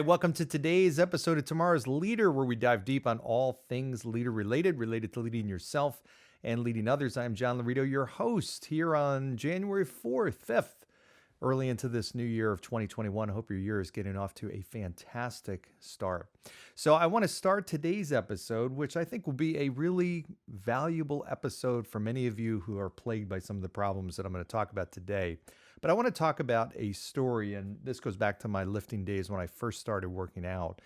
right, welcome to today's episode of Tomorrow's Leader, where we dive deep on all things leader related to leading yourself and leading others. I'm John Laredo, your host here on January 4th, 5th, early into this new year of 2021. I hope your year is getting off to a fantastic start. So I want to start today's episode, which I think will be a really valuable episode for many of you who are plagued by some of the problems that I'm going to talk about today. But I want to talk about a story, and this goes back to my lifting days when I first started working out.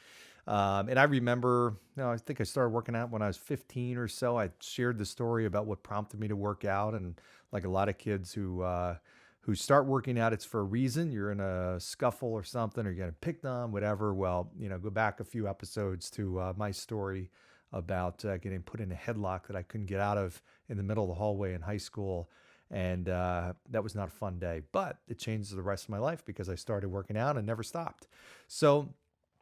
And I remember, I think I started working out when I was 15 or so. I shared the story about what prompted me to work out, and like a lot of kids who start working out, it's for a reason. You're in a scuffle or something, or you're getting picked on, whatever. Well, go back a few episodes to my story about getting put in a headlock that I couldn't get out of in the middle of the hallway in high school. And that was not a fun day, but it changed the rest of my life because I started working out and never stopped. So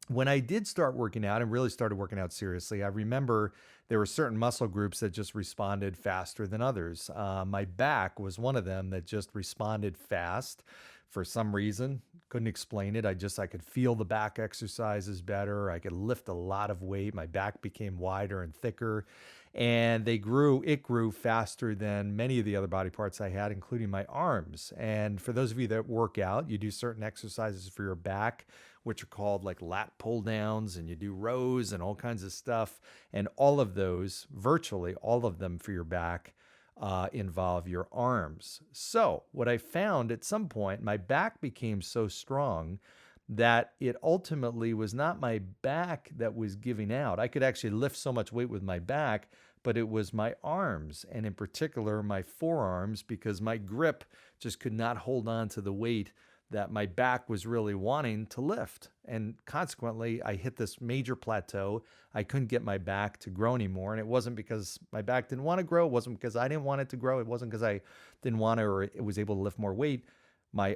when I did start working out and really started working out seriously, I remember there were certain muscle groups that just responded faster than others. My back was one of them that just responded fast for some reason. Couldn't explain it. I could feel the back exercises better. I could lift a lot of weight. My back became wider and thicker, and it grew faster than many of the other body parts I had, including my arms. And for those of you that work out, you do certain exercises for your back, which are called like lat pull downs, and you do rows and all kinds of stuff. And all of those, virtually all of them for your back, involve your arms. So what I found at some point, my back became so strong that it ultimately was not my back that was giving out. I could actually lift so much weight with my back, but it was my arms, and in particular my forearms, because my grip just could not hold on to the weight that my back was really wanting to lift. And consequently, I hit this major plateau. I couldn't get my back to grow anymore. And it wasn't because my back didn't want to grow. It wasn't because I didn't want it to grow. It wasn't because I didn't want to or it was able to lift more weight. My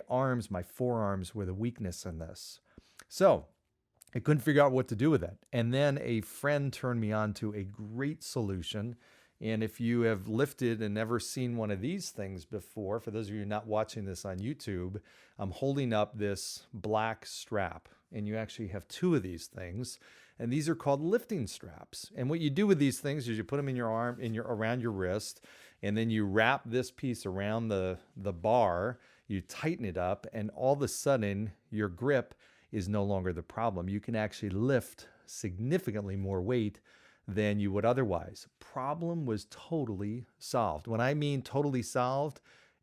forearms were the weakness in this. So I couldn't figure out what to do with it. And then a friend turned me on to a great solution. And if you have lifted and never seen one of these things before, for those of you not watching this on YouTube, I'm holding up this black strap. And you actually have two of these things. And these are called lifting straps. And what you do with these things is you put them in your arm, around your wrist, and then you wrap this piece around the bar, you tighten it up, and all of a sudden your grip is no longer the problem. You can actually lift significantly more weight than you would otherwise. Problem was totally solved. When I mean totally solved,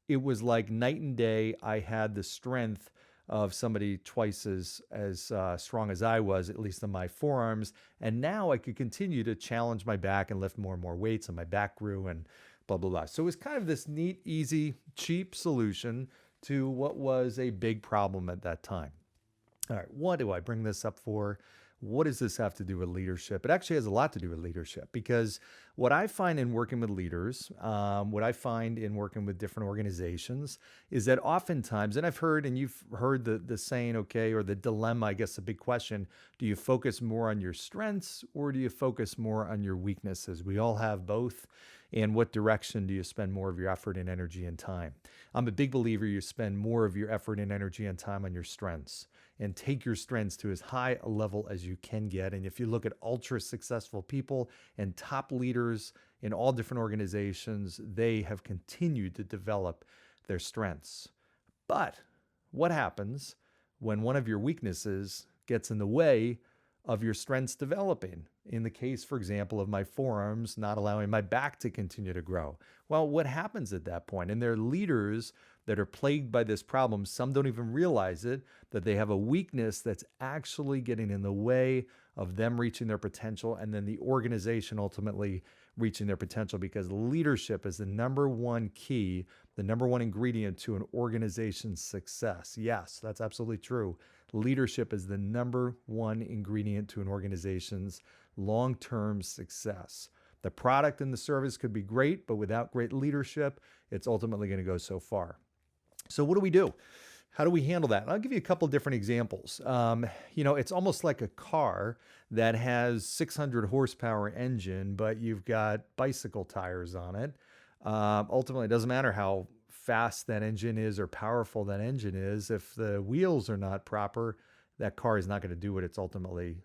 it was like night and day. I had the strength of somebody twice as strong as I was, at least in my forearms. And now I could continue to challenge my back and lift more and more weights, and my back grew and blah, blah, blah. So it was kind of this neat, easy, cheap solution to what was a big problem at that time. All right, what do I bring this up for? What does this have to do with leadership? It actually has a lot to do with leadership, because what I find in working with leaders, what I find in working with different organizations is that oftentimes, and I've heard, and you've heard the saying, okay, or the dilemma, I guess the big question, do you focus more on your strengths or do you focus more on your weaknesses? We all have both. And what direction do you spend more of your effort and energy and time? I'm a big believer you spend more of your effort and energy and time on your strengths, and take your strengths to as high a level as you can get. And if you look at ultra successful people and top leaders in all different organizations, they have continued to develop their strengths. But what happens when one of your weaknesses gets in the way of your strengths developing? In the case, for example, of my forearms not allowing my back to continue to grow. Well, what happens at that point? And there are leaders that are plagued by this problem. Some don't even realize it, that they have a weakness that's actually getting in the way of them reaching their potential, and then the organization ultimately reaching their potential, because leadership is the number one key, the number one ingredient to an organization's success. Yes, that's absolutely true. Leadership is the number one ingredient to an organization's long-term success. The product and the service could be great, but without great leadership, it's ultimately going to go so far. So what do we do? How do we handle that? And I'll give you a couple different examples. It's almost like a car that has 600 horsepower engine, but you've got bicycle tires on it. Ultimately, it doesn't matter how fast that engine is or powerful that engine is. If the wheels are not proper, that car is not going to do what it's ultimately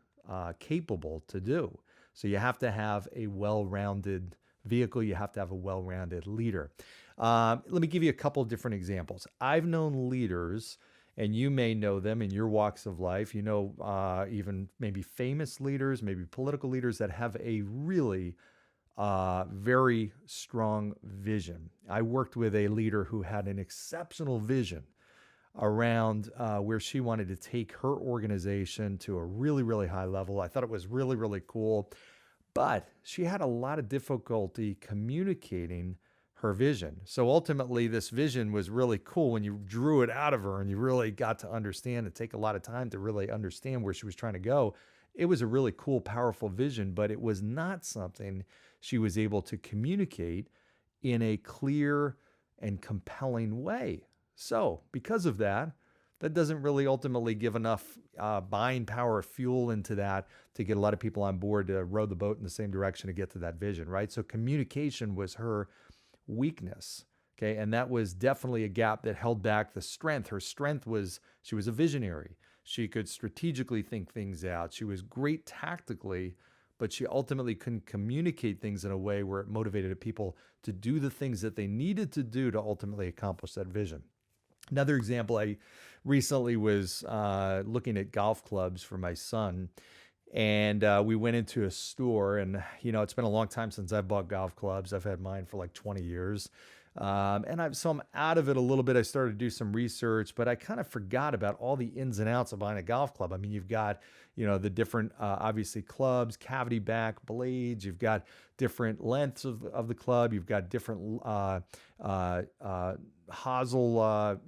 capable to do. So you have to have a well-rounded vehicle. You have to have a well-rounded leader. Let me give you a couple of different examples. I've known leaders, and you may know them in your walks of life. You know, even maybe famous leaders, maybe political leaders that have a really very strong vision. I worked with a leader who had an exceptional vision around where she wanted to take her organization to a really, really high level. I thought it was really, really cool, but she had a lot of difficulty communicating her vision. So ultimately, this vision was really cool when you drew it out of her and you really got to understand and take a lot of time to really understand where she was trying to go. It was a really cool, powerful vision, but it was not something she was able to communicate in a clear and compelling way. So because of that, that doesn't really ultimately give enough buying power, fuel into that to get a lot of people on board to row the boat in the same direction to get to that vision, right? So communication was her weakness, okay? And that was definitely a gap that held back the strength. Her strength was she was a visionary. She could strategically think things out. She was great tactically, but she ultimately couldn't communicate things in a way where it motivated people to do the things that they needed to do to ultimately accomplish that vision. Another example, I recently was looking at golf clubs for my son, and we went into a store, and it's been a long time since I bought golf clubs. I've had mine for like 20 years. So I'm out of it a little bit. I started to do some research, but I kind of forgot about all the ins and outs of buying a golf club. I mean, you've got, the different, obviously clubs, cavity back blades. You've got different lengths of the club. You've got different hosel,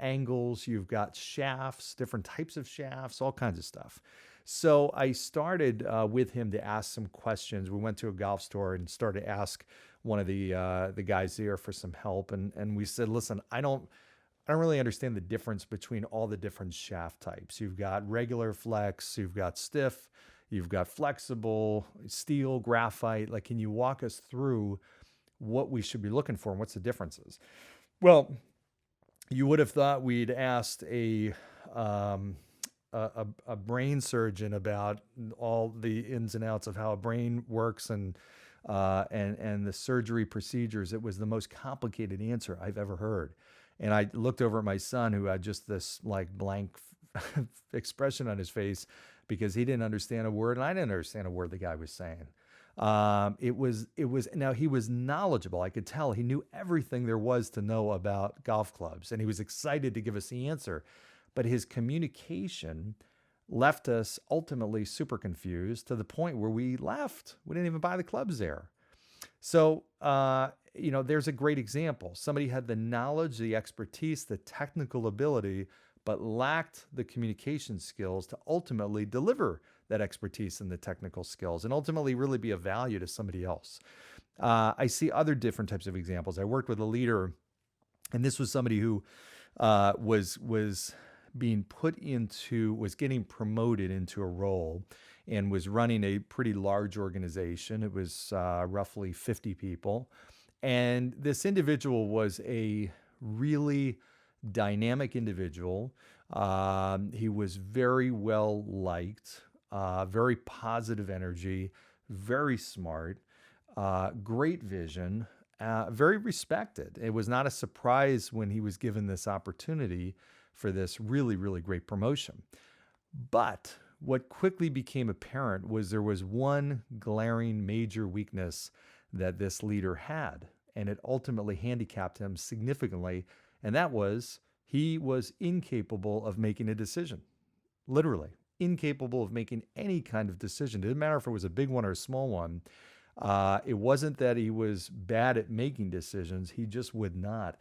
angles. You've got shafts, different types of shafts, all kinds of stuff. So I started with him to ask some questions. We went to a golf store and started to ask one of the guys there for some help, and we said, listen, I don't really understand the difference between all the different shaft types. You've got regular flex, you've got stiff, you've got flexible, steel, graphite. Like, can you walk us through what we should be looking for and what's the differences? Well, you would have thought we'd asked a brain surgeon about all the ins and outs of how a brain works and the surgery procedures. It was the most complicated answer I've ever heard. And I looked over at my son, who had just this like blank expression on his face because he didn't understand a word, and I didn't understand a word the guy was saying. It was now he was knowledgeable. I could tell he knew everything there was to know about golf clubs, and he was excited to give us the answer. But his communication left us ultimately super confused to the point where we left. We didn't even buy the clubs there. So, there's a great example. Somebody had the knowledge, the expertise, the technical ability, but lacked the communication skills to ultimately deliver that expertise and the technical skills and ultimately really be of value to somebody else. I see other different types of examples. I worked with a leader, and this was somebody who was getting promoted into a role and was running a pretty large organization. It was roughly 50 people. And this individual was a really dynamic individual. He was very well liked, very positive energy, very smart, great vision, very respected. It was not a surprise when he was given this opportunity for this really, really great promotion. But what quickly became apparent was there was one glaring major weakness that this leader had, and it ultimately handicapped him significantly, and that was he was incapable of making a decision. Literally, incapable of making any kind of decision. It didn't matter if it was a big one or a small one. It wasn't that he was bad at making decisions. He just would not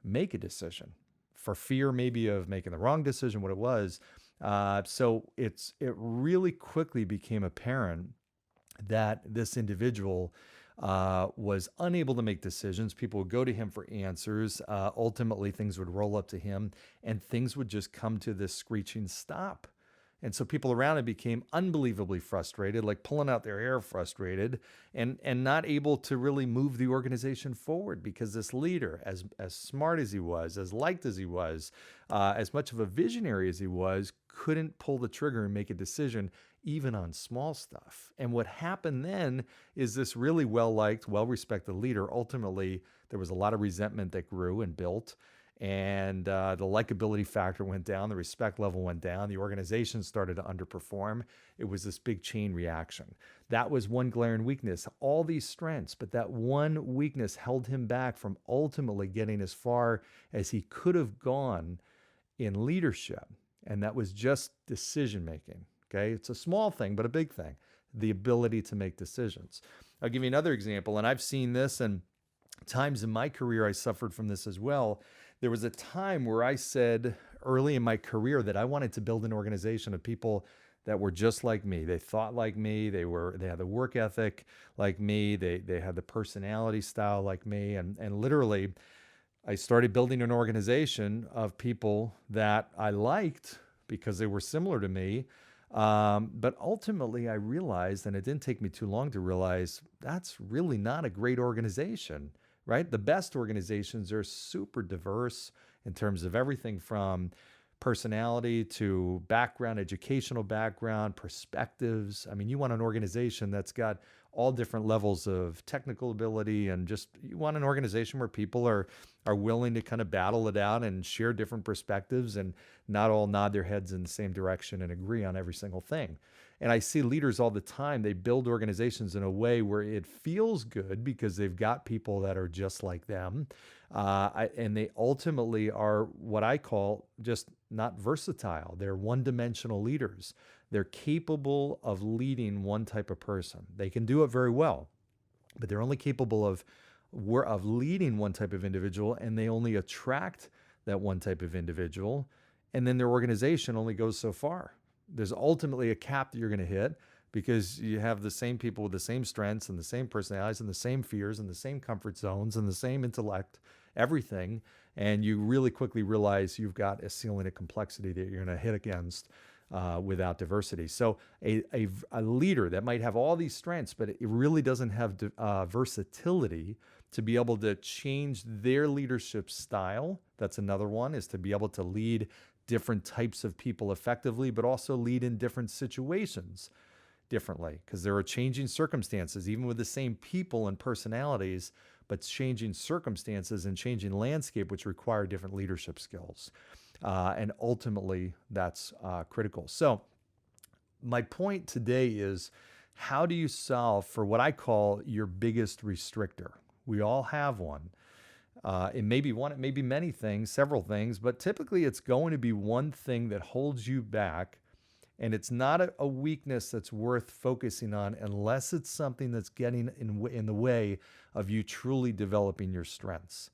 make a decision for fear maybe of making the wrong decision, what it was. So it really quickly became apparent that this individual was unable to make decisions. People would go to him for answers. Ultimately, things would roll up to him and things would just come to this screeching stop. And so people around him became unbelievably frustrated, like pulling out their hair frustrated, and not able to really move the organization forward because this leader, as smart as he was, as liked as he was, as much of a visionary as he was, couldn't pull the trigger and make a decision even on small stuff. And what happened then is this really well-liked, well-respected leader, ultimately, there was a lot of resentment that grew and built. And the likability factor went down, the respect level went down, the organization started to underperform. It was this big chain reaction. That was one glaring weakness. All these strengths, but that one weakness held him back from ultimately getting as far as he could have gone in leadership. And that was just decision making. Okay, it's a small thing, but a big thing, the ability to make decisions. I'll give you another example, and I've seen this, and times in my career I suffered from this as well. There was a time where I said early in my career that I wanted to build an organization of people that were just like me. They thought like me. They had the work ethic like me. They had the personality style like me. And literally, I started building an organization of people that I liked because they were similar to me. But ultimately, I realized, and it didn't take me too long to realize, that's really not a great organization. Right? The best organizations are super diverse in terms of everything from personality to background, educational background, perspectives. I mean, you want an organization that's got all different levels of technical ability, and just you want an organization where people are willing to kind of battle it out and share different perspectives and not all nod their heads in the same direction and agree on every single thing. And I see leaders all the time, they build organizations in a way where it feels good because they've got people that are just like them. And they ultimately are what I call just not versatile. They're one-dimensional leaders. They're capable of leading one type of person. They can do it very well, but they're only capable of leading one type of individual, and they only attract that one type of individual. And then their organization only goes so far. There's ultimately a cap that you're going to hit because you have the same people with the same strengths and the same personalities and the same fears and the same comfort zones and the same intellect, everything. And you really quickly realize you've got a ceiling of complexity that you're going to hit against without diversity. So a leader that might have all these strengths, but it really doesn't have versatility to be able to change their leadership style. That's another one, is to be able to lead different types of people effectively, but also lead in different situations differently, because there are changing circumstances, even with the same people and personalities, but changing circumstances and changing landscape, which require different leadership skills. And ultimately, that's critical. So my point today is, how do you solve for what I call your biggest restrictor? We all have one. It may be one, it may be many things, several things, but typically it's going to be one thing that holds you back, and it's not a weakness that's worth focusing on unless it's something that's getting in the way of you truly developing your strengths.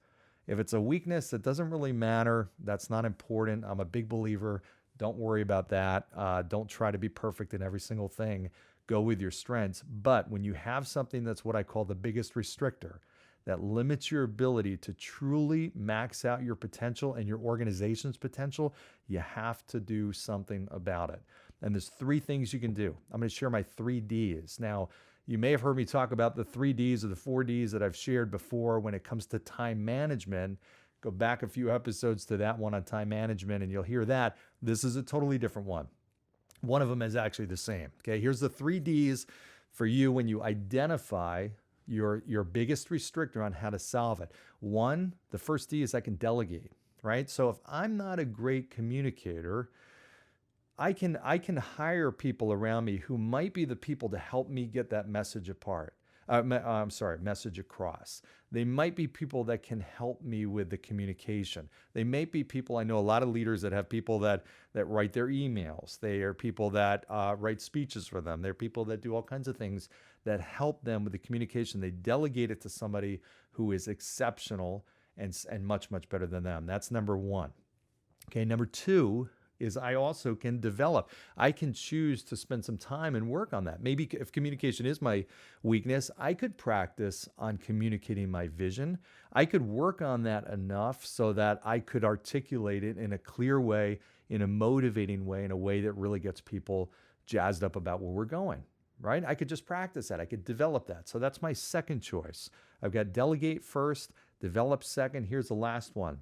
If it's a weakness that doesn't really matter, that's not important. I'm a big believer. Don't worry about that. Don't try to be perfect in every single thing. Go with your strengths. But when you have something that's what I call the biggest restrictor, that limits your ability to truly max out your potential and your organization's potential, you have to do something about it. And there's 3 things you can do. I'm going to share my 3 Ds. Now, you may have heard me talk about the 3 Ds or the 4 Ds that I've shared before when it comes to time management. Go back a few episodes to that one on time management, and you'll hear that. This is a totally different one. One of them is actually the same. Okay, here's the 3 Ds for you when you identify your biggest restrictor on how to solve it. 1, the first D is I can delegate, right? So if I'm not a great communicator, I can hire people around me who might be the people to help me get that message message across. They might be people that can help me with the communication. They may be people, I know a lot of leaders that have people that write their emails. They are people that write speeches for them. They're people that do all kinds of things that help them with the communication. They delegate it to somebody who is exceptional and much, much better than them. That's number 1. Okay, number 2 is I also can develop. I can choose to spend some time and work on that. Maybe if communication is my weakness, I could practice on communicating my vision. I could work on that enough so that I could articulate it in a clear way in a motivating way, in a way that really gets people jazzed up about where we're going, right? I could just practice that. I could develop that. So that's my second choice. I've got delegate first, develop second. Here's the last one.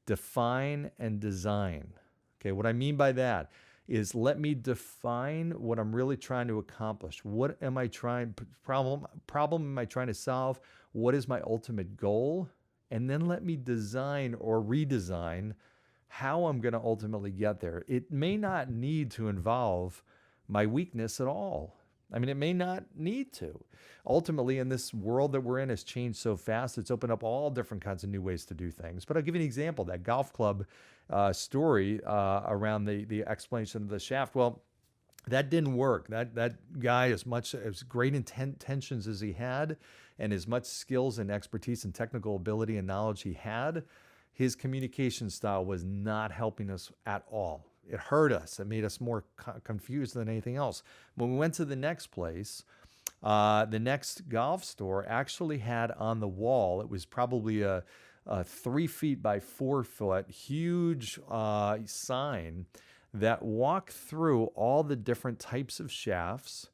Define and design. Okay, what I mean by that is let me define what I'm really trying to accomplish. What am I trying, problem am I trying to solve? What is my ultimate goal? And then let me design or redesign how I'm going to ultimately get there. It may not need to involve my weakness at all. I mean, it may not need to. Ultimately, in this world that we're in has changed so fast, it's opened up all different kinds of new ways to do things. But I'll give you an example, that golf club story around the explanation of the shaft. Well, that didn't work. That guy, as great intentions as he had, and as much skills and expertise and technical ability and knowledge he had, his communication style was not helping us at all. It hurt us. It made us more confused than anything else. When we went to the next place, the next golf store actually had on the wall, it was probably a 3 feet by 4 foot huge sign that walked through all the different types of shafts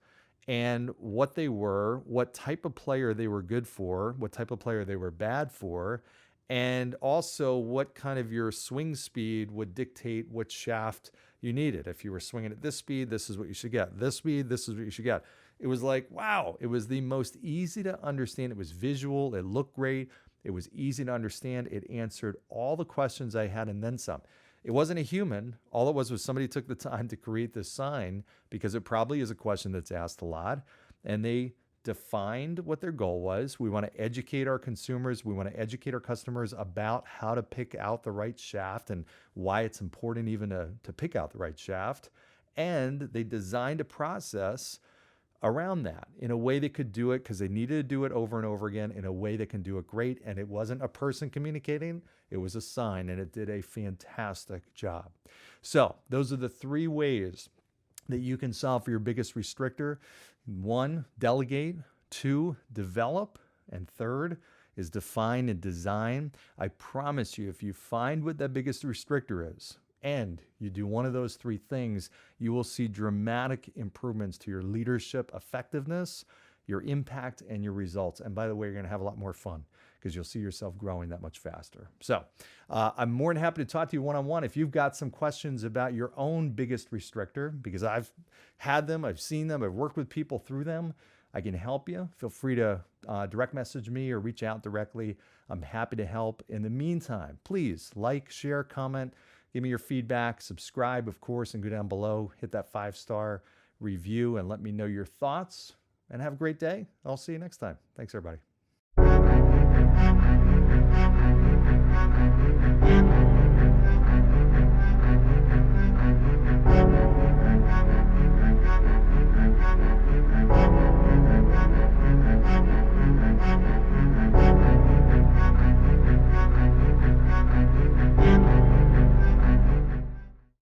and what they were, what type of player they were good for, what type of player they were bad for, and also what kind of your swing speed would dictate what shaft you needed. If you were swinging at this speed, this is what you should get. This speed, this is what you should get. It was like, wow, it was the most easy to understand. It was visual. It looked great. It was easy to understand. It answered all the questions I had and then some. It wasn't a human. All it was somebody took the time to create this sign because it probably is a question that's asked a lot. And they defined what their goal was. We want to educate our consumers. We want to educate our customers about how to pick out the right shaft and why it's important even to pick out the right shaft. And they designed a process around that in a way that could do it because they needed to do it over and over again in a way that can do it great. And it wasn't a person communicating. It was a sign, and it did a fantastic job. So those are the 3 ways that you can solve for your biggest restrictor. 1, delegate. 2, develop. And 3rd is define and design. I promise you, if you find what that biggest restrictor is, and you do one of those 3 things, you will see dramatic improvements to your leadership effectiveness, your impact, and your results. And by the way, you're going to have a lot more fun because you'll see yourself growing that much faster. So I'm more than happy to talk to you one-on-one. If you've got some questions about your own biggest restrictor, because I've had them, I've seen them, I've worked with people through them, I can help you. Feel free to direct message me or reach out directly. I'm happy to help. In the meantime, please like, share, comment, give me your feedback, subscribe, of course, and go down below, hit that 5-star review and let me know your thoughts, and have a great day. I'll see you next time. Thanks, everybody.